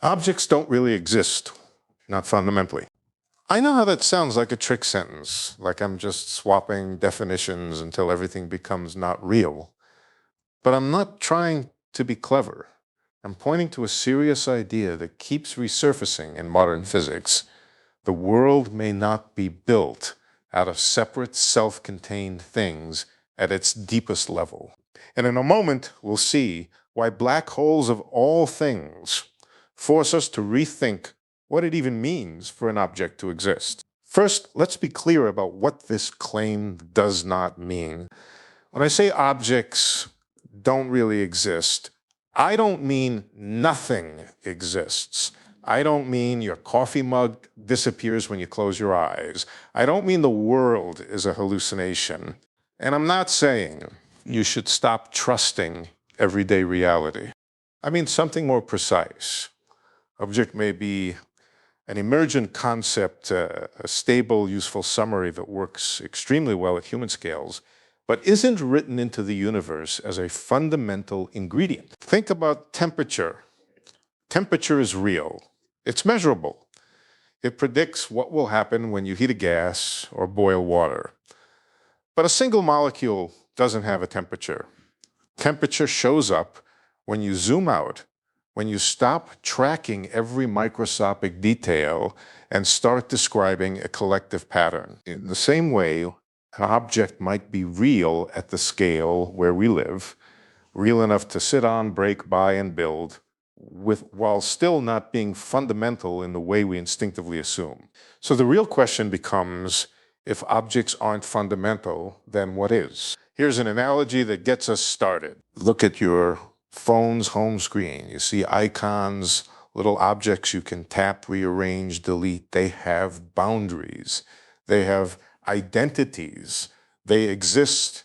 Objects don't really exist, not fundamentally. I know how that sounds like a trick sentence, like I'm just swapping definitions until everything becomes not real. But I'm not trying to be clever. I'm pointing to a serious idea that keeps resurfacing in modern physics. The world may not be built out of separate, self-contained things at its deepest level. And in a moment, we'll see why black holes of all things force us to rethink what it even means for an object to exist. First, let's be clear about what this claim does not mean. When I say objects don't really exist, I don't mean nothing exists. I don't mean your coffee mug disappears when you close your eyes. I don't mean the world is a hallucination. And I'm not saying you should stop trusting everyday reality. I mean something more precise. Object may be an emergent concept, a stable, useful summary that works extremely well at human scales, but isn't written into the universe as a fundamental ingredient. Think about temperature. Temperature is real. It's measurable. It predicts what will happen when you heat a gas or boil water. But a single molecule doesn't have a temperature. Temperature shows up when you zoom out, when you stop tracking every microscopic detail and start describing a collective pattern. In the same way, an object might be real at the scale where we live, real enough to sit on, break, buy, and build, while still not being fundamental in the way we instinctively assume. So the real question becomes, if objects aren't fundamental, then what is? Here's an analogy that gets us started. Look at your phone's home screen. You see icons, little objects you can tap, rearrange, delete. They have boundaries. They have identities. They exist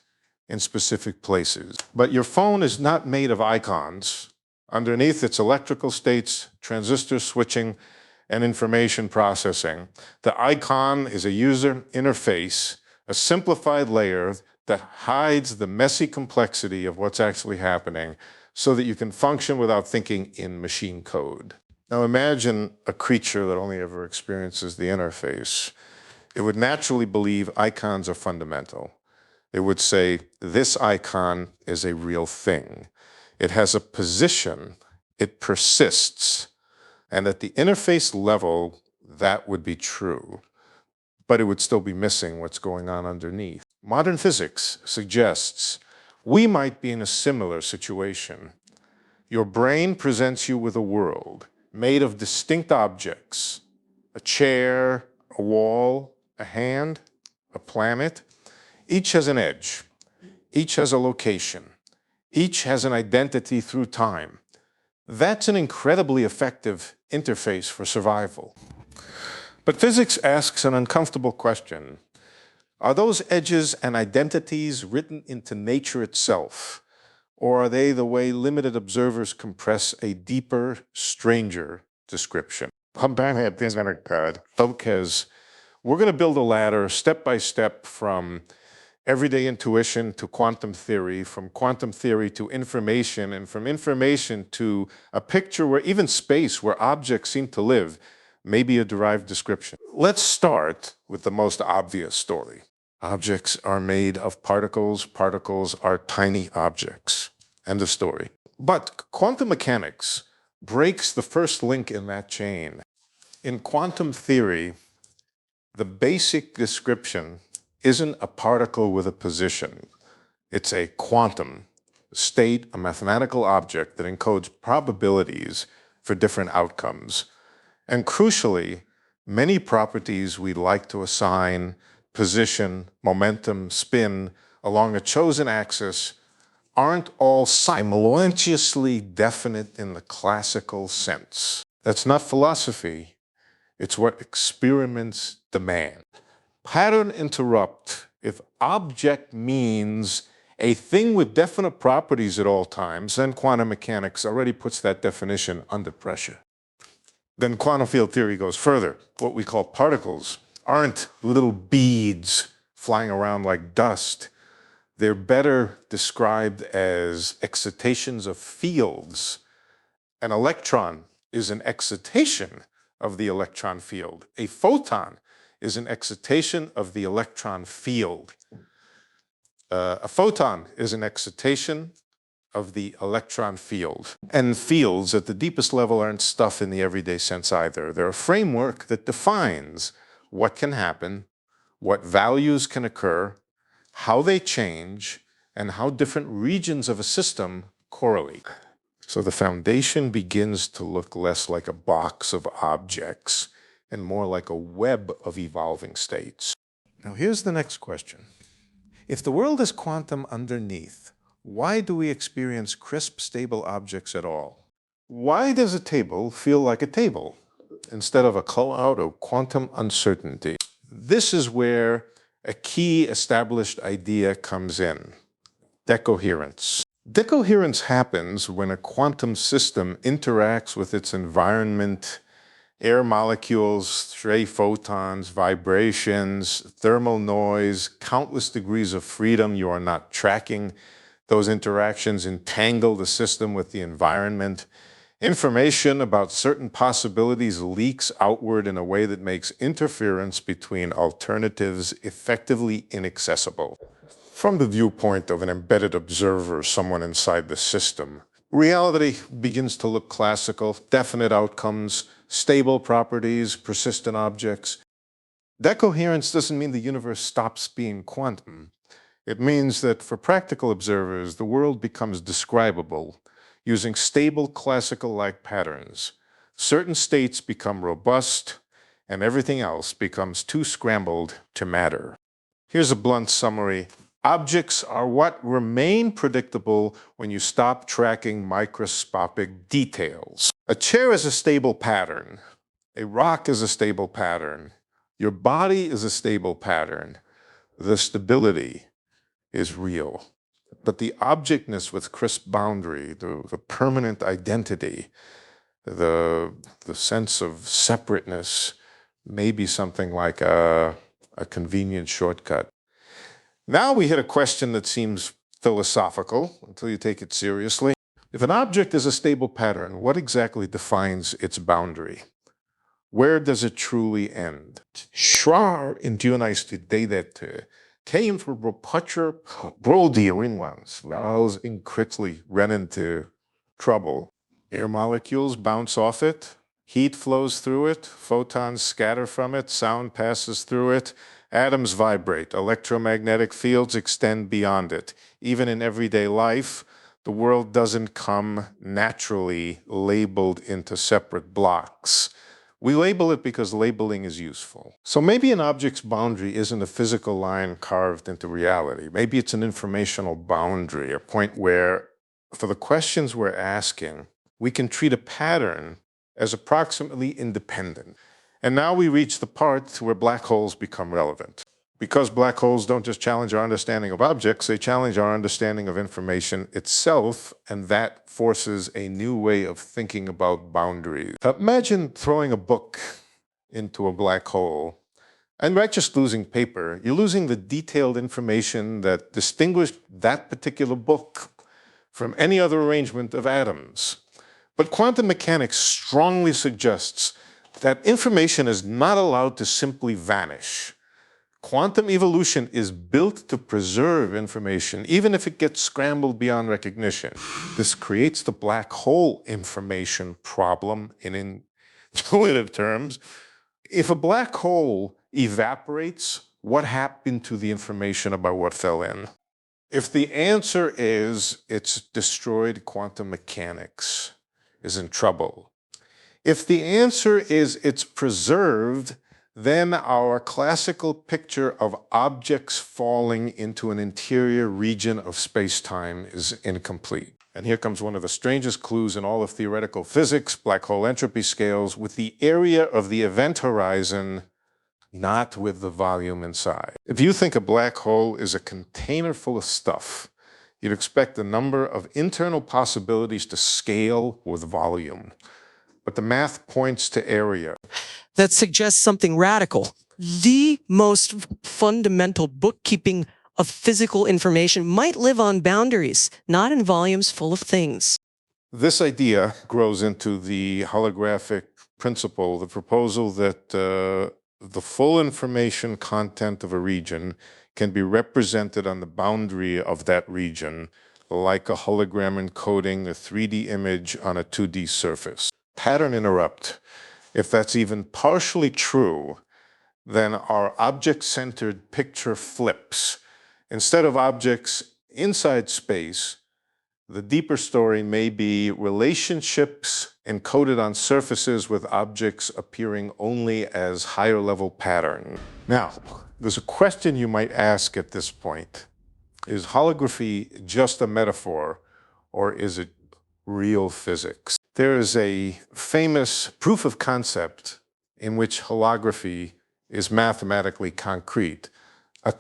in specific places. But your phone is not made of icons. Underneath its electrical states, transistor switching, and information processing. The icon is a user interface, a simplified layer that hides the messy complexity of what's actually happening so that you can function without thinking in machine code. Now imagine a creature that only ever experiences the interface. It would naturally believe icons are fundamental. It would say, this icon is a real thing. It has a position. It persists. And at the interface level, that would be true. But it would still be missing what's going on underneath. Modern physics suggests we might be in a similar situation. Your brain presents you with a world made of distinct objects, a chair, a wall, a hand, a planet. Each has an edge. Each has a location. Each has an identity through time. That's an incredibly effective interface for survival. But physics asks an uncomfortable question. Are those edges and identities written into nature itself? Or are they the way limited observers compress a deeper, stranger description? Focus. We're going to build a ladder step by step from everyday intuition to quantum theory, from quantum theory to information, and from information to a picture where even space, where objects seem to live, may be a derived description. Let's start with the most obvious story. Objects are made of particles. Particles are tiny objects. End of story. But quantum mechanics breaks the first link in that chain. In quantum theory, the basic description isn't a particle with a position. It's a quantum state, a mathematical object that encodes probabilities for different outcomes. And crucially, many properties we like to assign position, momentum, spin along a chosen axis aren't all simultaneously definite in the classical sense. That's not philosophy. It's what experiments demand. Pattern interrupt. If object means a thing with definite properties at all times, then quantum mechanics already puts that definition under pressure. Then quantum field theory goes further. What we call particles aren't little beads flying around like dust. They're better described as excitations of fields. An electron is an excitation of the electron field. A photon is an excitation of the electron field. A photon is an excitation of the electron field. And fields at the deepest level aren't stuff in the everyday sense either. They're a framework that defines what can happen, what values can occur, how they change, and how different regions of a system correlate. So the foundation begins to look less like a box of objects and more like a web of evolving states. Now here's the next question. If the world is quantum underneath, why do we experience crisp, stable objects at all? Why does a table feel like a table instead of a cloud of quantum uncertainty? This is where a key established idea comes in: decoherence. Decoherence happens when a quantum system interacts with its environment, air molecules, stray photons, vibrations, thermal noise, countless degrees of freedom. You are not tracking those interactions, entangle the system with the environment. Information about certain possibilities leaks outward in a way that makes interference between alternatives effectively inaccessible. From the viewpoint of an embedded observer, someone inside the system, reality begins to look classical: definite outcomes, stable properties, persistent objects. Decoherence doesn't mean the universe stops being quantum. It means that for practical observers, the world becomes describable using stable classical-like patterns. Certain states become robust, and everything else becomes too scrambled to matter. Here's a blunt summary. Objects are what remain predictable when you stop tracking microscopic details. A chair is a stable pattern. A rock is a stable pattern. Your body is a stable pattern. The stability is real. But the objectness with crisp boundary, the permanent identity, the sense of separateness may be something like a convenient shortcut. Now we hit a question that seems philosophical until you take it seriously. If an object is a stable pattern, what exactly defines its boundary? Where does it truly end? Schrar in Dionysus Deidete came for Broputcher Brodirin once. Vowels incritically ran into trouble. Air molecules bounce off it, heat flows through it, photons scatter from it, sound passes through it, atoms vibrate, electromagnetic fields extend beyond it. Even in everyday life, the world doesn't come naturally labeled into separate blocks. We label it because labeling is useful. So maybe an object's boundary isn't a physical line carved into reality. Maybe it's an informational boundary, a point where, for the questions we're asking, we can treat a pattern as approximately independent. And now we reach the part where black holes become relevant. Because black holes don't just challenge our understanding of objects, they challenge our understanding of information itself, and that forces a new way of thinking about boundaries. Imagine throwing a book into a black hole, and by just losing paper, you're losing the detailed information that distinguished that particular book from any other arrangement of atoms. But quantum mechanics strongly suggests that information is not allowed to simply vanish. Quantum evolution is built to preserve information, even if it gets scrambled beyond recognition. This creates the black hole information problem in intuitive terms. If a black hole evaporates, what happened to the information about what fell in? If the answer is it's destroyed, quantum mechanics is in trouble. If the answer is it's preserved, then our classical picture of objects falling into an interior region of space-time is incomplete. And here comes one of the strangest clues in all of theoretical physics, black hole entropy scales, with the area of the event horizon, not with the volume inside. If you think a black hole is a container full of stuff, you'd expect the number of internal possibilities to scale with volume. But the math points to area. That suggests something radical. The most fundamental bookkeeping of physical information might live on boundaries, not in volumes full of things. This idea grows into the holographic principle, the proposal that the full information content of a region can be represented on the boundary of that region, like a hologram encoding a 3D image on a 2D surface. Pattern interrupt. If that's even partially true, then our object-centered picture flips. Instead of objects inside space, the deeper story may be relationships encoded on surfaces with objects appearing only as higher level pattern. Now, there's a question you might ask at this point. Is holography just a metaphor, or is it real physics? There is a famous proof of concept in which holography is mathematically concrete. A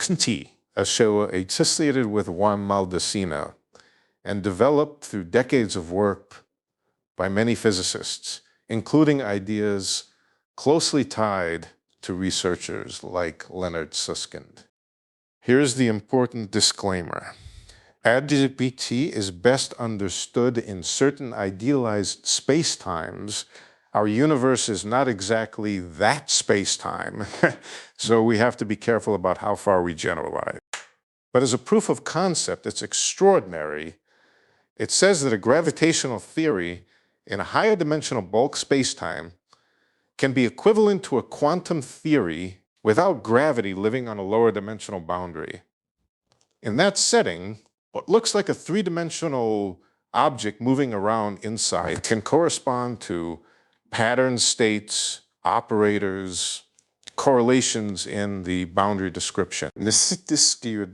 show associated with Juan Maldacena, and developed through decades of work by many physicists, including ideas closely tied to researchers like Leonard Susskind. Here's the important disclaimer. Adjectivity is best understood in certain idealized spacetimes. Our universe is not exactly that spacetime, so we have to be careful about how far we generalize. But as a proof of concept, it's extraordinary. It says that a gravitational theory in a higher dimensional bulk spacetime can be equivalent to a quantum theory without gravity living on a lower dimensional boundary. In that setting, what looks like a three-dimensional object moving around inside can correspond to pattern states, operators, correlations in the boundary description. The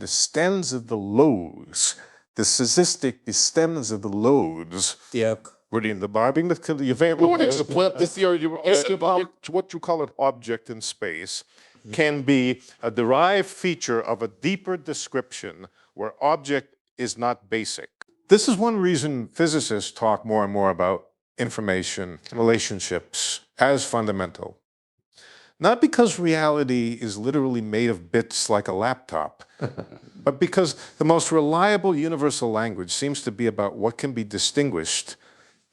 stems of the loads, the statistic, the stems of the loads. Yeah. Within the barbing, the theory, what you call an object in space, can be a derived feature of a deeper description where object is not basic. This is one reason physicists talk more and more about information, relationships as fundamental. Not because reality is literally made of bits like a laptop, but because the most reliable universal language seems to be about what can be distinguished,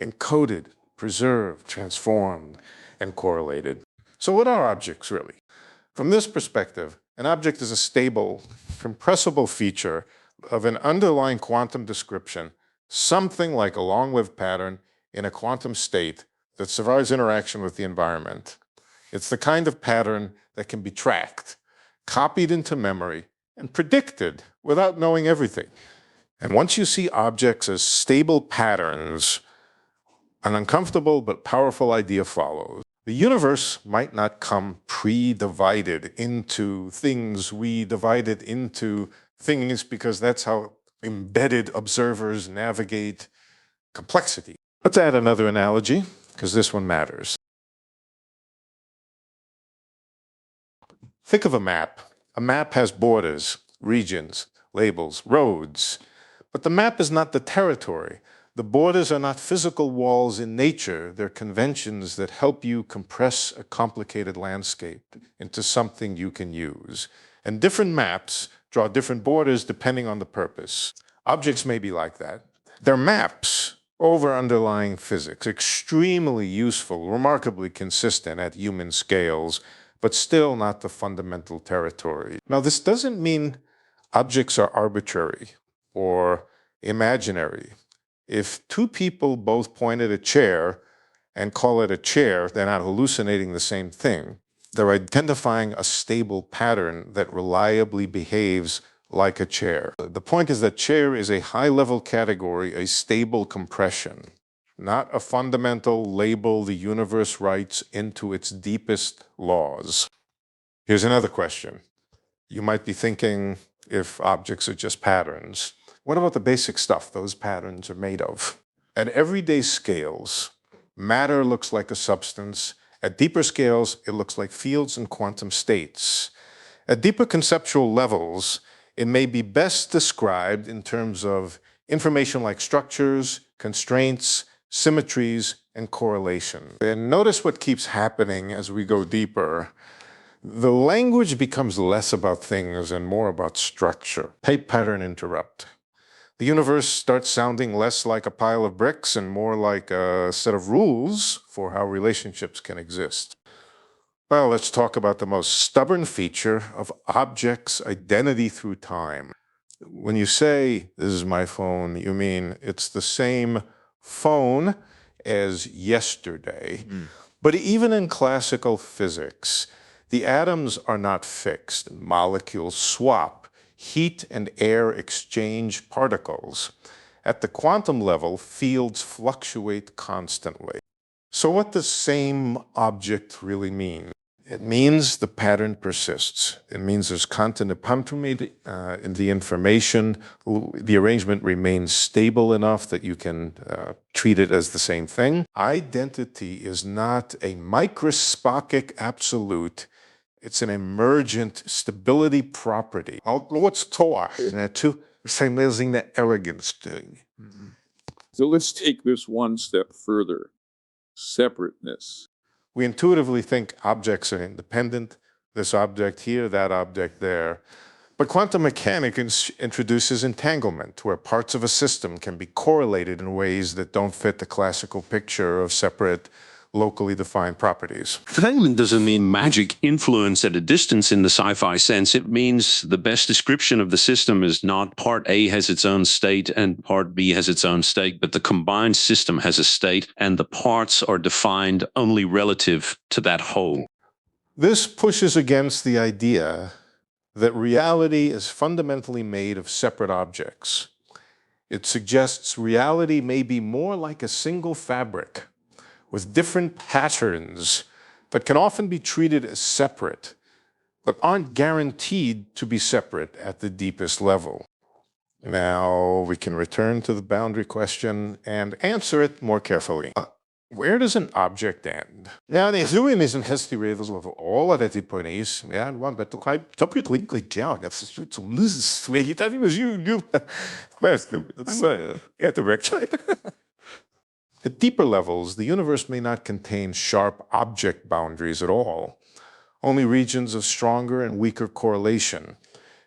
encoded, preserved, transformed, and correlated. So what are objects really? From this perspective, an object is a stable, compressible feature of an underlying quantum description, something like a long-lived pattern in a quantum state that survives interaction with the environment. It's the kind of pattern that can be tracked, copied into memory, and predicted without knowing everything. And once you see objects as stable patterns, an uncomfortable but powerful idea follows. The universe might not come pre-divided into things. We divide it into things because that's how embedded observers navigate complexity. Let's add another analogy, because this one matters. Think of a map. A map has borders, regions, labels, roads. But the map is not the territory. The borders are not physical walls in nature. They're conventions that help you compress a complicated landscape into something you can use. And different maps draw different borders depending on the purpose. Objects may be like that. They're maps over underlying physics, extremely useful, remarkably consistent at human scales, but still not the fundamental territory. Now, this doesn't mean objects are arbitrary or imaginary. If two people both point at a chair and call it a chair, they're not hallucinating the same thing. They're identifying a stable pattern that reliably behaves like a chair. The point is that chair is a high-level category, a stable compression, not a fundamental label the universe writes into its deepest laws. Here's another question. You might be thinking, if objects are just patterns, what about the basic stuff those patterns are made of? At everyday scales, matter looks like a substance. At deeper scales, it looks like fields and quantum states. At deeper conceptual levels, it may be best described in terms of information like structures, constraints, symmetries, and correlation. And notice what keeps happening as we go deeper. The language becomes less about things and more about structure. Pattern interrupt. The universe starts sounding less like a pile of bricks and more like a set of rules for how relationships can exist. Well, let's talk about the most stubborn feature of objects' identity through time. When you say, this is my phone, you mean it's the same phone as yesterday. But even in classical physics, the atoms are not fixed. Molecules swap. Heat and air exchange particles. At the quantum level, fields fluctuate constantly. So what does same object really mean? It means the pattern persists. It means there's continuity in the information. The arrangement remains stable enough that you can treat it as the same thing. Identity is not a microscopic absolute. It's an emergent stability property. What's Torah? Same as the elegance thing. So let's take this one step further. Separateness. We intuitively think objects are independent. This object here, that object there. But quantum mechanics introduces entanglement, where parts of a system can be correlated in ways that don't fit the classical picture of separate, locally defined properties. Entanglement doesn't mean magic influence at a distance in the sci-fi sense. It means the best description of the system is not part A has its own state and part B has its own state, but the combined system has a state and the parts are defined only relative to that whole. This pushes against the idea that reality is fundamentally made of separate objects. It suggests reality may be more like a single fabric, with different patterns that can often be treated as separate, but aren't guaranteed to be separate at the deepest level. Now we can return to the boundary question and answer it more carefully. Where does an object end? Ja, nee, zo is een history over all that it is. Ja, one but I top it link down. That's so loses way. You thought it was you. That's at the website. At deeper levels, the universe may not contain sharp object boundaries at all, only regions of stronger and weaker correlation,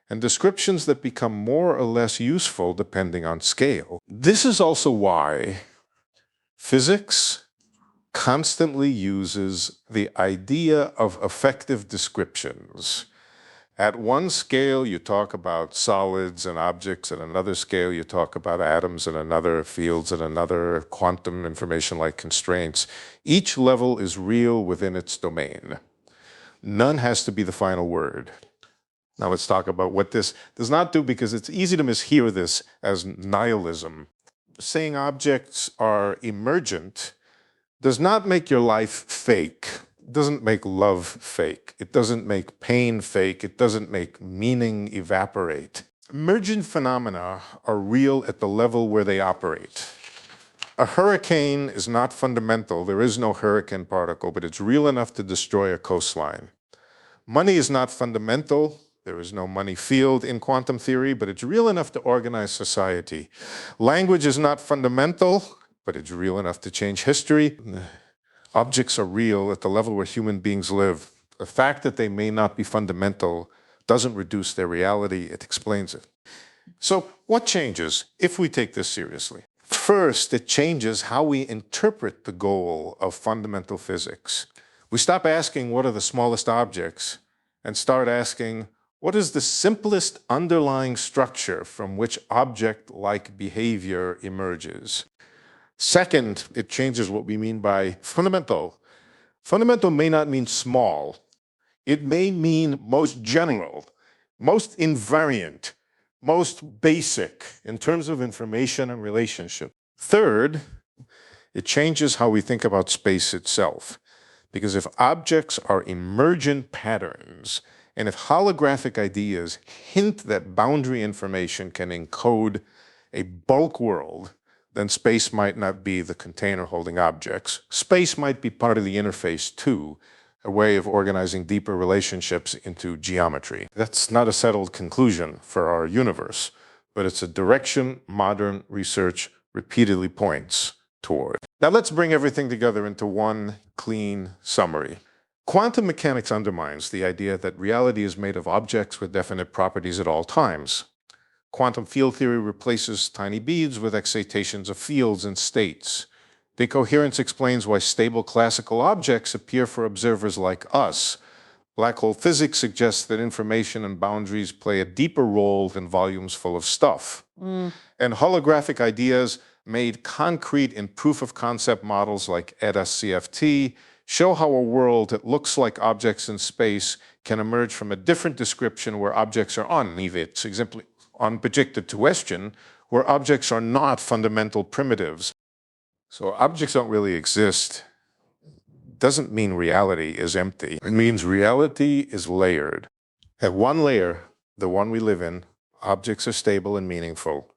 and descriptions that become more or less useful depending on scale. This is also why physics constantly uses the idea of effective descriptions. At one scale, you talk about solids and objects. At another scale, you talk about atoms, and another fields, and another quantum information like constraints. Each level is real within its domain. None has to be the final word. Now let's talk about what this does not do, because it's easy to mishear this as nihilism. Saying objects are emergent does not make your life fake. It doesn't make love fake. It doesn't make pain fake. It doesn't make meaning evaporate. Emergent phenomena are real at the level where they operate. A hurricane is not fundamental. There is no hurricane particle, but it's real enough to destroy a coastline. Money is not fundamental. There is no money field in quantum theory, but it's real enough to organize society. Language is not fundamental, but it's real enough to change history. Objects are real at the level where human beings live. The fact that they may not be fundamental doesn't reduce their reality, it explains it. So what changes if we take this seriously? First, it changes how we interpret the goal of fundamental physics. We stop asking what are the smallest objects and start asking what is the simplest underlying structure from which object-like behavior emerges. Second, it changes what we mean by fundamental. Fundamental may not mean small. It may mean most general, most invariant, most basic in terms of information and relationship. Third, it changes how we think about space itself. Because if objects are emergent patterns, and if holographic ideas hint that boundary information can encode a bulk world, then space might not be the container holding objects. Space might be part of the interface too, a way of organizing deeper relationships into geometry. That's not a settled conclusion for our universe, but it's a direction modern research repeatedly points toward. Now let's bring everything together into one clean summary. Quantum mechanics undermines the idea that reality is made of objects with definite properties at all times. Quantum field theory replaces tiny beads with excitations of fields and states. Decoherence explains why stable classical objects appear for observers like us. Black hole physics suggests that information and boundaries play a deeper role than volumes full of stuff. And holographic ideas made concrete in proof-of-concept models like EDA-CFT show how a world that looks like objects in space can emerge from a different description where objects are univets, exemply unprojected to question, where objects are not fundamental primitives. So objects don't really exist. Doesn't mean reality is empty. It means reality is layered. At one layer, the one we live in, objects are stable and meaningful.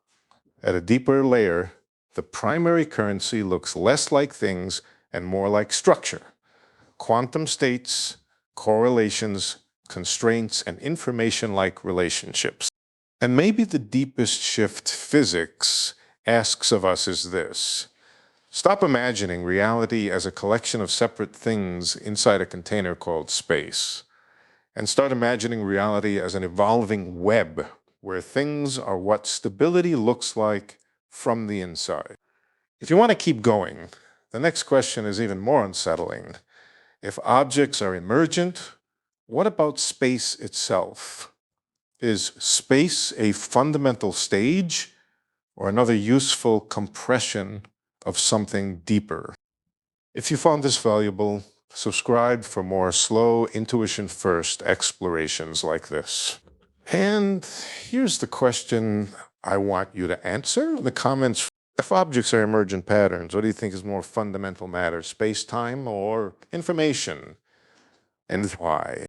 At a deeper layer, the primary currency looks less like things and more like structure. Quantum states, correlations, constraints, and information-like relationships. And maybe the deepest shift physics asks of us is this. Stop imagining reality as a collection of separate things inside a container called space, and start imagining reality as an evolving web where things are what stability looks like from the inside. If you want to keep going, the next question is even more unsettling. If objects are emergent, what about space itself? Is space a fundamental stage or another useful compression of something deeper? If you found this valuable, subscribe for more slow, intuition-first explorations like this. And here's the question I want you to answer in the comments. If objects are emergent patterns, what do you think is more fundamental matter, space-time or information? And why?